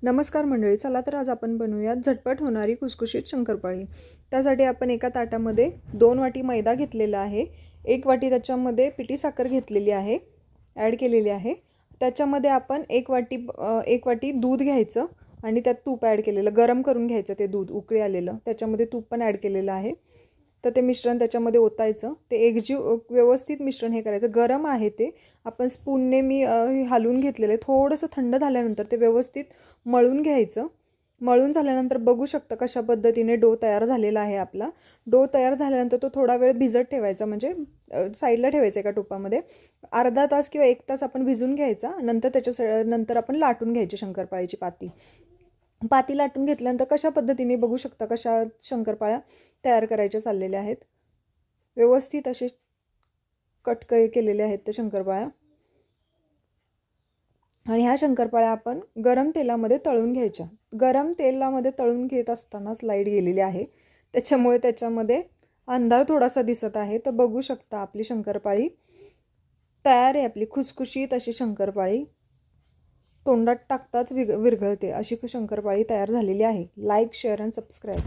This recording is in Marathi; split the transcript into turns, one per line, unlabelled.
नमस्कार मंडळी, चला तर आज आपण बनवूयात झटपट होणारी खुसखुशीत शंकरपाळी। त्यासाठी आपण एका ताटामध्ये 2 वाटी मैदा घेतलेला आहे, 1 वाटी त्याच्यामध्ये पिठी साखर घेतलेली आहे, ॲड केलेली आहे। त्याच्यामध्ये आपण 1 वाटी दूध घ्यायचं आणि त्यात तूप ॲड केलेलं, गरम करून घ्यायचं ते दूध उकळी आलेलं, त्याच्यामध्ये तूप पण ॲड केलेलं आहे। तर ते मिश्रण त्याच्यामध्ये ओतायचं, ते एकजीव व्यवस्थित मिश्रण हे करायचं। गरम आहे ते, आपण स्पूनने मी हलवून घेतलेलं आहे। थोडंसं थंड झाल्यानंतर ते व्यवस्थित मळून घ्यायचं। मळून झाल्यानंतर बघू शकता कशा पद्धतीने डो तयार झालेला आहे आपला। डो तयार झाल्यानंतर तो थोडा वेळ भिजत ठेवायचा, म्हणजे साईडला ठेवायचा एका टोपामध्ये। अर्धा तास किंवा 1 तास आपण भिजून घ्यायचा, नंतर नंतर आपण लाटून घ्यायची शंकरपाळीची पाती लाटून घेतल्यानंतर कशा पद्धतीने बघू शकता कशा शंकरपाळ्या तयार करायच्या चाललेल्या आहेत। व्यवस्थित असे कट केलेल्या आहेत त्या शंकरपाळ्या। आणि ह्या शंकरपाळ्या आपण गरम तेलामध्ये तळून घ्यायच्या। गरम तेलामध्ये तळून घेत असतानाच लाईट गेलेली आहे, त्याच्यामुळे त्याच्यामध्ये अंधार थोडासा दिसत आहे। तर बघू शकता आपली शंकरपाळी तयार आहे, आपली खुसखुशीत अशी शंकरपाळी। तोंडात टाकताच विरघळते अशी शंकरपाळी तयार झालेली आहे। लाईक, शेअर आणि सबस्क्राईब।